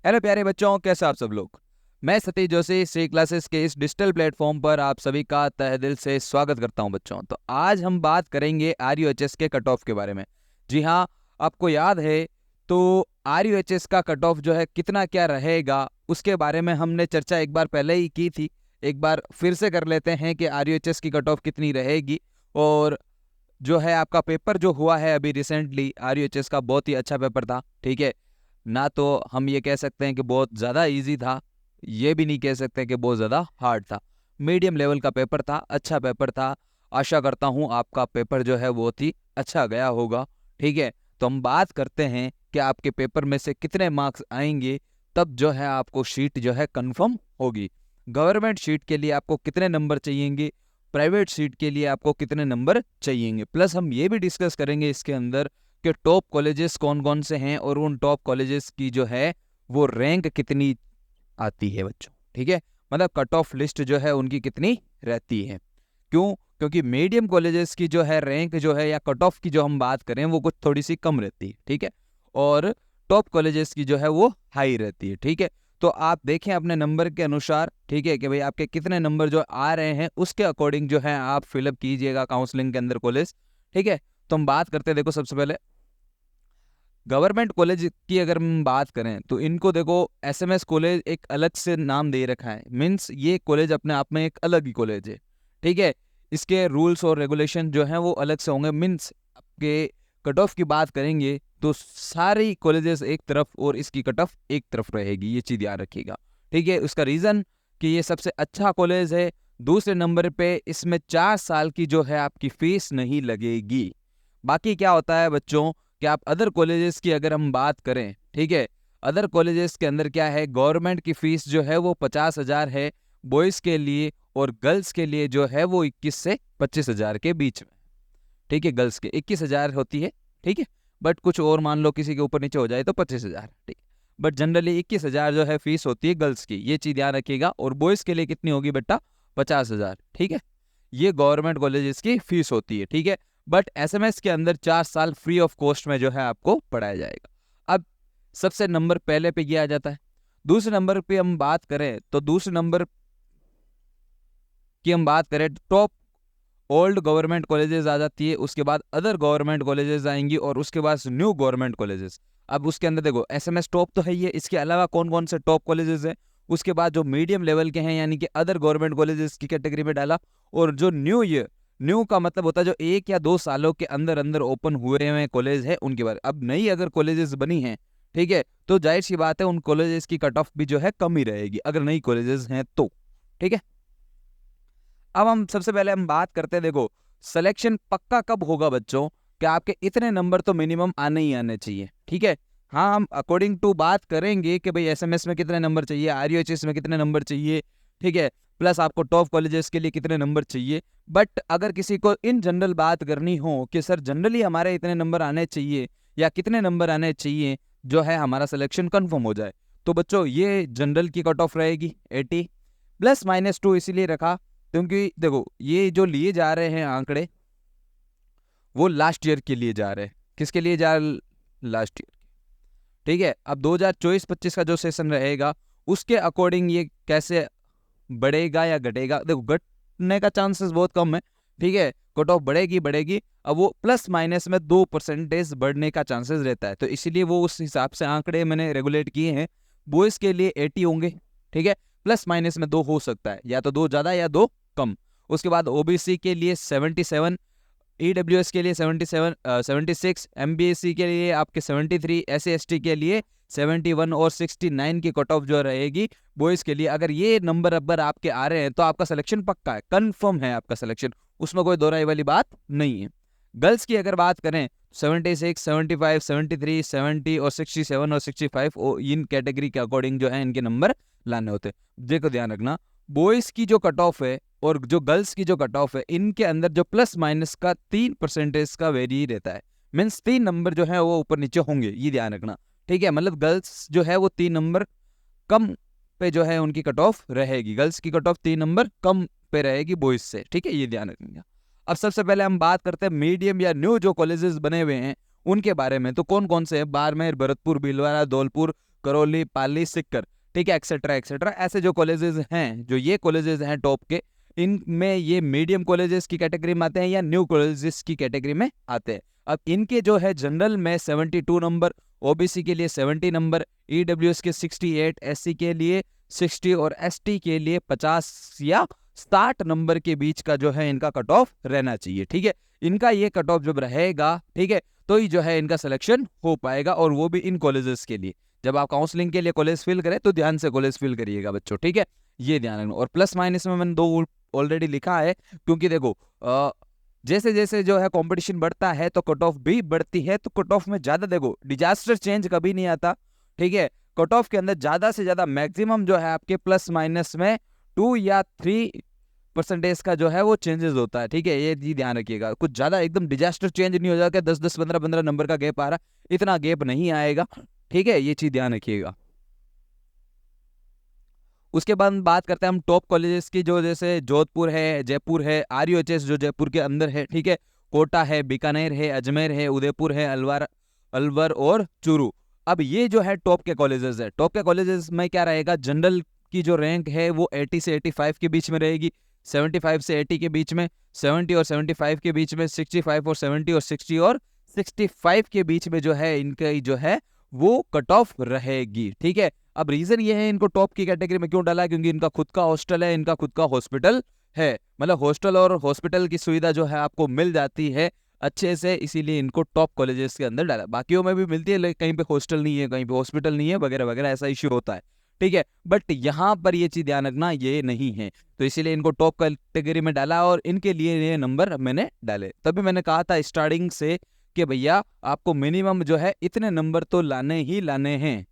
Hello प्यारे बच्चों, कैसे आप सब लोग। मैं सतीश जोशी श्री क्लासेस के इस डिजिटल प्लेटफॉर्म पर आप सभी का तहे दिल से स्वागत करता हूं बच्चों। तो आज हम बात करेंगे आरयूएचएस के कट ऑफ के बारे में। जी हाँ, आपको याद है तो आरयूएचएस का कट ऑफ जो है कितना क्या रहेगा उसके बारे में हमने चर्चा एक बार पहले ही की थी। एक बार फिर से कर लेते हैं कि आरयूएचएस की कट ऑफ कितनी रहेगी। और जो है आपका पेपर जो हुआ है अभी रिसेंटली आरयूएचएस का, बहुत ही अच्छा पेपर था। ठीक है ना, तो हम ये कह सकते हैं कि बहुत ज़्यादा इजी था, ये भी नहीं कह सकते कि बहुत ज़्यादा हार्ड था। मीडियम लेवल का पेपर था, अच्छा पेपर था। आशा करता हूँ आपका पेपर जो है बहुत ही अच्छा गया होगा। ठीक है, तो हम बात करते हैं कि आपके पेपर में से कितने मार्क्स आएंगे, तब जो है आपको शीट जो है कंफर्म होगी। गवर्नमेंट शीट के लिए आपको कितने नंबर चाहिएंगे, प्राइवेट सीट के लिए आपको कितने नंबर चाहिएंगे, प्लस हम ये भी डिस्कस करेंगे इसके अंदर कि टॉप कॉलेजेस कौन कौन से हैं और उन टॉप कॉलेजेस की जो है वो रैंक कितनी आती है बच्चों। ठीक है, मतलब कट ऑफ लिस्ट जो है उनकी कितनी रहती है। क्यों? क्योंकि मीडियम कॉलेजेस की जो है रैंक जो है या कट ऑफ की जो हम बात करें वो कुछ थोड़ी सी कम रहती है। ठीक है, और टॉप कॉलेजेस की जो है वो हाई रहती है। ठीक है, तो आप देखें अपने नंबर के अनुसार। ठीक है, कि भाई आपके कितने नंबर जो आ रहे हैं उसके अकॉर्डिंग जो है आप फिलअप कीजिएगा काउंसलिंग के अंदर कॉलेज। ठीक है, तो हम बात करते हैं, देखो सबसे पहले गवर्नमेंट कॉलेज की अगर हम बात करें तो इनको देखो एसएमएस कॉलेज एक अलग से नाम दे रखा है। मीन्स ये कॉलेज अपने आप में एक अलग ही कॉलेज है। ठीक है, इसके रूल्स और रेगुलेशन जो हैं वो अलग से होंगे। मीन्स आपके कट ऑफ की बात करेंगे तो सारी कॉलेजेस एक तरफ और इसकी कट ऑफ एक तरफ रहेगी, ये चीज़ याद रखिएगा। ठीक है, उसका रीज़न कि ये सबसे अच्छा कॉलेज है। दूसरे नंबर पे इसमें 4 साल की जो है आपकी फीस नहीं लगेगी। बाकी क्या होता है बच्चों कि आप अदर कॉलेजेस की अगर हम बात करें, ठीक है, अदर कॉलेजेस के अंदर क्या है, गवर्नमेंट की फीस जो है वो 50,000 है बॉयज़ के लिए, और गर्ल्स के लिए जो है वो 21 से 25,000 के बीच में। ठीक है, गर्ल्स के 21,000 होती है। ठीक है, बट कुछ और मान लो किसी के ऊपर नीचे हो जाए तो 25,000। ठीक, बट जनरली 21,000 जो है फीस होती है गर्ल्स की, ये चीज़ ध्यान रखिएगा। और बॉयज़ के लिए कितनी होगी बेटा? 50,000। ठीक है, ये गवर्नमेंट कॉलेजेस की फीस होती है। ठीक है, बट एसएमएस के अंदर 4 साल फ्री ऑफ कॉस्ट में जो है आपको पढ़ाया जाएगा। अब सबसे नंबर पहले पे ये आ जाता है। दूसरे नंबर पे हम बात करें तो दूसरे नंबर की हम बात करें टॉप ओल्ड गवर्नमेंट कॉलेजेस आ जाती है, उसके बाद अदर गवर्नमेंट कॉलेजेस आएंगी, और उसके बाद न्यू गवर्नमेंट कॉलेजेस। अब उसके अंदर देखो एसएमएस टॉप तो है ही है, इसके अलावा कौन कौन से टॉप कॉलेजेस हैं, उसके बाद जो मीडियम लेवल के हैं यानी कि अदर गवर्नमेंट कॉलेजेस की कैटेगरी में डाला, और जो न्यू का मतलब होता है जो 1 या 2 सालों के अंदर अंदर ओपन हुए हुए कॉलेज है उनके बारे। अब नई अगर कॉलेजेस बनी हैं, ठीक है, तो जाहिर सी बात है उन कॉलेजेस की कट ऑफ भी जो है कम ही रहेगी अगर नई कॉलेजेस हैं तो। ठीक है, अब हम सबसे पहले हम बात करते हैं, देखो सिलेक्शन पक्का कब होगा बच्चों कि आपके इतने नंबर तो मिनिमम आने ही आने चाहिए। ठीक है, हाँ हम अकॉर्डिंग टू बात करेंगे कि भाई एसएमएस में कितने नंबर चाहिए, आरयूएचएस में कितने नंबर चाहिए, ठीक है, प्लस आपको टॉप कॉलेजेस के लिए कितने नंबर चाहिए। बट अगर किसी को इन जनरल बात करनी हो कि सर जनरली हमारे इतने नंबर आने चाहिए या कितने नंबर आने चाहिए जो है हमारा सिलेक्शन कन्फर्म हो जाए, तो बच्चों ये जनरल की कट ऑफ रहेगी 80 +-2। इसीलिए रखा क्योंकि देखो ये जो लिए जा रहे हैं आंकड़े वो लास्ट ईयर के लिए जा रहे हैं। किसके लिए जा रहे? Last year. ठीक है, अब 2024-25 का जो सेशन रहेगा उसके अकॉर्डिंग ये कैसे बढ़ेगा या घटेगा। देखो घटने का चांसेस बहुत कम है। ठीक है, कट ऑफ बढ़ेगी बढ़ेगी, अब वो +- में 2% बढ़ने का चांसेस रहता है, तो इसीलिए वो उस हिसाब से आंकड़े मैंने रेगुलेट किए हैं। बॉयज़ के लिए 80 होंगे। ठीक है, +- में 2 हो सकता है, या तो 2 ज़्यादा या 2 कम। उसके बाद ओबीसी के लिए 77, ईडब्ल्यूएस के लिए 77, 76, एमबीएससी के लिए आपके 73, एससी/एसटी के लिए 71 और 69 की कट ऑफ जो रहेगी बॉयज़ के लिए। अगर ये नंबर अगर आपके आ रहे हैं तो आपका सिलेक्शन पक्का है, कंफर्म है आपका सिलेक्शन, उसमें कोई दोहराई वाली बात नहीं है। गर्ल्स की अगर बात करें 76, 75, 73, 70 और 67 और 65 इन कैटेगरी के अकॉर्डिंग जो है इनके नंबर लाने होते हैं। देखो ध्यान रखना, बॉयज़ की जो कट ऑफ है और जो गर्ल्स की जो कट ऑफ है इनके अंदर जो +- का 3% का वेरी रहता है। मीन्स 3 नंबर जो है वो ऊपर नीचे होंगे, ये ध्यान रखना। ठीक है, मतलब गर्ल्स जो है वो 3 नंबर कम पे जो है उनकी कट ऑफ रहेगी, गर्ल्स की कट ऑफ 3 नंबर कम पे रहेगी बॉयज से। ठीक है, ये ध्यान रखना। अब सबसे पहले हम बात करते हैं मीडियम या न्यू जो कॉलेजेस बने हुए हैं उनके बारे में। तो कौन कौन से हैं? बाड़मेर, भरतपुर, भीलवाड़ा, धौलपुर, करौली, पाली, सिक्कर, ठीक है, एक्सेट्रा एक्सेट्रा, ऐसे जो कॉलेजेस हैं, जो ये कॉलेजेस हैं टॉप के, इनमें ये मीडियम कॉलेजेस की कैटेगरी में आते हैं या न्यू कॉलेजेस की कैटेगरी में आते हैं। अब इनके जो है जनरल में 72 नंबर, ओबीसी के लिए 70 नंबर, ईडब्ल्यूएस के 68, एससी के लिए 60 और एसटी के लिए 50 या 60 नंबर के बीच का जो है इनका कट ऑफ रहना चाहिए। ठीक है, इनका ये कट ऑफ जब रहेगा, ठीक है, तो ही जो है इनका सिलेक्शन हो पाएगा, और वो भी इन कॉलेजेस के लिए। जब आप काउंसलिंग के लिए कॉलेज फिल करें तो ध्यान से कॉलेज फिल करिएगा बच्चों, ठीक है, ये ध्यान रखना। और प्लस माइनस में मैंने 2 ऑलरेडी लिखा है, क्योंकि देखो जैसे जैसे जो है कंपटीशन बढ़ता है तो कट ऑफ भी बढ़ती है, तो कट ऑफ में ज्यादा देखो डिजास्टर चेंज कभी नहीं आता, ठीक है। कट ऑफ के अंदर ज्यादा से ज्यादा मैक्सिमम जो है आपके प्लस माइनस में 2 या 3% का जो है वो चेंजेस होता है, ठीक है, ये जी ध्यान रखिएगा। कुछ ज्यादा एकदम डिजास्टर चेंज नहीं हो जाता, 10-10, 15-15 नंबर का गैप आ रहा, इतना गैप नहीं आएगा, ठीक है, ये चीज ध्यान रखिएगा। उसके बाद बात करते हैं हम टॉप कॉलेजेस की, जो जैसे जोधपुर है, जयपुर है, आरयूएचएस जो जयपुर के अंदर है, ठीक है, कोटा है, बीकानेर है, अजमेर है, उदयपुर है, अलवर और चूरू। अब ये जो है टॉप के कॉलेजेस है। टॉप के कॉलेजेस में क्या रहेगा, जनरल की जो रैंक है वो 80 से 85 के बीच में रहेगी, 75 से 80 के बीच में, 70 और 75 के बीच में, 65 और 70 और 60 और 65 के बीच में जो है इनका जो है वो कट ऑफ रहेगी, ठीक है। अब रीजन ये है इनको टॉप की कैटेगरी में क्यों डाला, क्योंकि इनका खुद का हॉस्टल है, इनका खुद का हॉस्पिटल है, मतलब हॉस्टल और हॉस्पिटल की सुविधा जो है आपको मिल जाती है अच्छे से, इसीलिए इनको टॉप कॉलेजेस के अंदर डाला। बाकियों में भी मिलती है, लेकिन कहीं पे हॉस्टल नहीं है, कहीं पे हॉस्पिटल नहीं है, वगैरह वगैरह, ऐसा इश्यू होता है, ठीक है। बट यहाँ पर ये चीज ध्यान रखना, ये नहीं है, तो इसीलिए इनको टॉप कैटेगरी में डाला, और इनके लिए ये नंबर मैंने डाले। तभी मैंने कहा था स्टार्टिंग से कि भैया आपको मिनिमम जो है इतने नंबर तो लाने ही लाने हैं,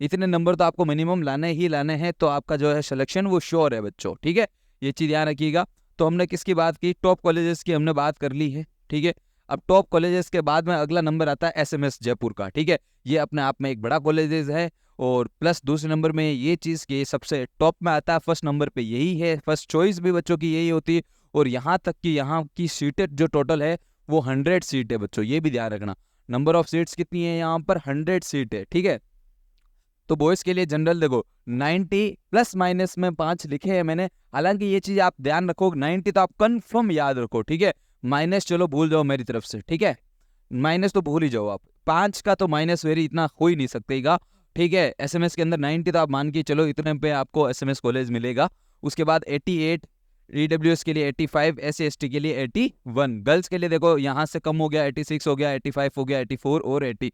इतने नंबर तो आपको मिनिमम लाने ही लाने हैं, तो आपका जो है सिलेक्शन वो श्योर है बच्चों, ठीक है, ये चीज ध्यान रखिएगा। तो हमने किसकी बात की, टॉप कॉलेजेस की हमने बात कर ली है, ठीक है। अब टॉप कॉलेजेस के बाद में अगला नंबर आता है एसएमएस जयपुर का, ठीक है, ये अपने आप में एक बड़ा कॉलेजेस है, और प्लस दूसरे नंबर में ये चीज के सबसे टॉप में आता है, फर्स्ट नंबर पे यही है, फर्स्ट चॉइस भी बच्चों की यही होती है, और यहाँ तक कि यहाँ की सीटें जो टोटल है वो 100 सीट है बच्चों, ये भी ध्यान रखना। नंबर ऑफ सीट्स कितनी है यहाँ पर, 100 सीट है, ठीक है। तो बॉयज के लिए जनरल देखो 90 प्लस माइनस में 5 लिखे हैं मैंने, हालांकि ये चीज आप ध्यान रखो, 90 तो आप कंफर्म याद रखो, ठीक है, माइनस चलो भूल जाओ मेरी तरफ से, ठीक है, माइनस तो भूल ही जाओ आप, 5 का तो माइनस वेरी इतना हो ही नहीं सकतेगा, ठीक है। एसएमएस के अंदर 90 तो आप मान के चलो, इतने पे आपको एसएमएस कॉलेज मिलेगा। उसके बाद 88, ईडब्ल्यूएस के लिए 85, एससी एसटी के लिए 81, गर्ल्स के लिए देखो यहाँ से कम हो गया, 86 हो गया, 85 हो गया, 84 और 80,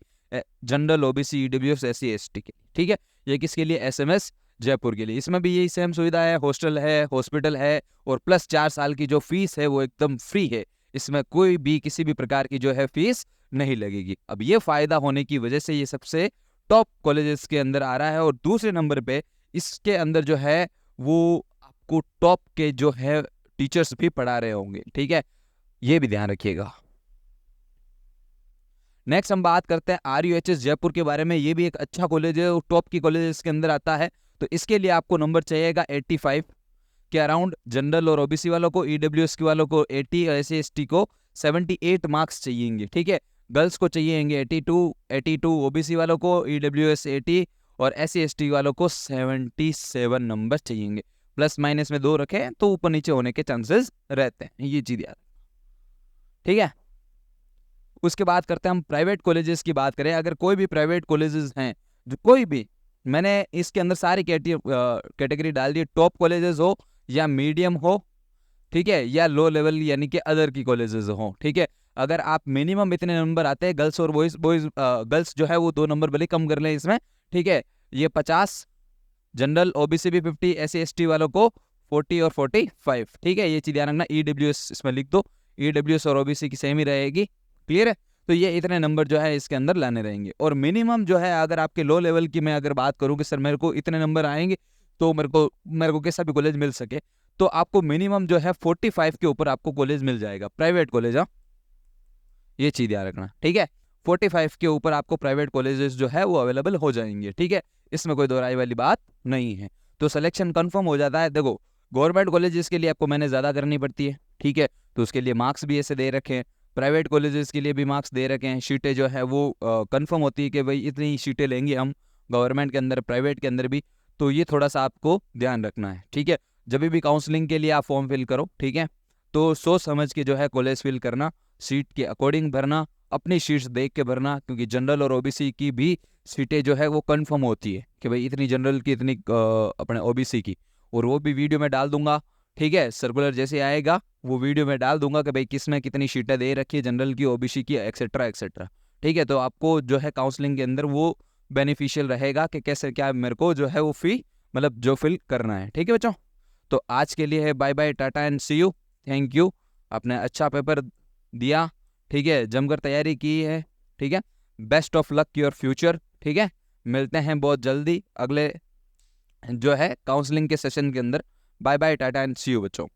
general, OBC, EWS, SC ST के, ठीक है। ये किसके लिए, एसएमएस जयपुर के लिए। इसमें भी यही सेम सुविधा है, हॉस्टल है, हॉस्पिटल है, और प्लस 4 साल की जो फीस है वो एकदम फ्री है, इसमें कोई भी किसी भी प्रकार की जो है फीस नहीं लगेगी। अब ये फायदा होने की वजह से ये सबसे टॉप कॉलेजेस के अंदर आ रहा है, और दूसरे नंबर पे इसके अंदर जो है वो आपको टॉप के जो है टीचर्स भी पढ़ा रहे होंगे, ठीक है, ये भी ध्यान रखिएगा। नेक्स्ट हम बात करते हैं आरयूएचएस जयपुर के बारे में। ये भी एक अच्छा कॉलेज है, टॉप की कॉलेज के अंदर आता है, तो इसके लिए आपको नंबर चाहिएगा 85 के अराउंड, जनरल और ओबीसी वालों को, ईडब्ल्यूएस के वालों को 80, एससी एसटी को 78 मार्क्स चाहिएंगे, ठीक है। गर्ल्स को चाहिएंगे 82, ओबीसी वालों को, ईडब्ल्यूएस 80 और एससी एसटी वालों को 77 नंबर चाहिएंगे। प्लस माइनस में 2 रखें तो ऊपर नीचे होने के चांसेस रहते हैं, ये चीज याद, ठीक है। उसके बाद करते हैं हम प्राइवेट कॉलेजेस की बात करें। अगर कोई भी प्राइवेट कॉलेजेस हैं, जो कोई भी, मैंने इसके अंदर सारी कैटेगरी डाल दी, टॉप कॉलेजेस हो या मीडियम हो, ठीक है, या लो लेवल यानी कि अदर की कॉलेजेस हो, ठीक है। अगर आप मिनिमम इतने नंबर आते हैं, गर्ल्स और बॉयज, गर्ल्स जो है वो 2 नंबर भले कम कर लें इसमें, ठीक है, ये 50, जनरल ओबीसी भी 50, एससी एसटी वालों को 40 और 45, ठीक है, ये चीज ध्यान रखना। ईडब्ल्यूएस इसमें लिख दो, ईडब्ल्यूएस और ओबीसी की सेम ही रहेगी, क्लियर है। तो ये इतने नंबर जो है इसके अंदर लाने रहेंगे, और मिनिमम जो है अगर आपके लो लेवल की मैं अगर बात करूं कि सर मेरे को इतने नंबर आएंगे तो मेरे को कैसा भी कॉलेज मिल सके, तो आपको मिनिमम जो है 45 के ऊपर आपको कॉलेज मिल जाएगा, प्राइवेट कॉलेज, हाँ, ये चीज याद रखना, ठीक है। 45 के ऊपर आपको प्राइवेट कॉलेजेस जो है वो अवेलेबल हो जाएंगे, ठीक है, इसमें कोई दोहराई वाली बात नहीं है, तो सिलेक्शन कंफर्म हो जाता है। देखो गवर्नमेंट कॉलेजेस के लिए आपको मैंने ज्यादा करनी पड़ती है, ठीक है, तो उसके लिए मार्क्स भी ऐसे दे रखे हैं, प्राइवेट कॉलेजेस के लिए भी मार्क्स दे रखे हैं, सीटें जो है वो कंफर्म होती है कि भाई इतनी सीटें लेंगे हम गवर्नमेंट के अंदर, प्राइवेट के अंदर भी। तो ये थोड़ा सा आपको ध्यान रखना है, ठीक है। जब भी काउंसलिंग के लिए आप फॉर्म फिल करो, ठीक है, तो सोच समझ के जो है कॉलेज फिल करना, सीट के अकॉर्डिंग भरना, अपनी सीट्स देख के भरना, क्योंकि जनरल और ओबीसी की भी सीटें जो है वो कंफर्म होती है कि भाई इतनी जनरल की, इतनी अपने ओबीसी की। और वो भी वीडियो में डाल दूंगा, ठीक है, सर्कुलर जैसे आएगा वो वीडियो में डाल दूंगा कि भाई किसने कितनी सीटें दे रखी है, जनरल की, ओबीसी की, एक्सेट्रा एक्सेट्रा, ठीक है। तो आपको जो है काउंसलिंग के अंदर वो बेनिफिशियल रहेगा कि कैसे क्या मेरे को जो है वो फी मतलब जो फिल करना है, ठीक है बच्चों। तो आज के लिए है bye bye, tata and see you, thank you. आपने अच्छा पेपर दिया, ठीक है, जमकर तैयारी की है, ठीक है। Best of luck your future, ठीक है। मिलते हैं बहुत जल्दी अगले जो है काउंसलिंग के सेशन के अंदर। Bye bye, tata and see you बच्चों।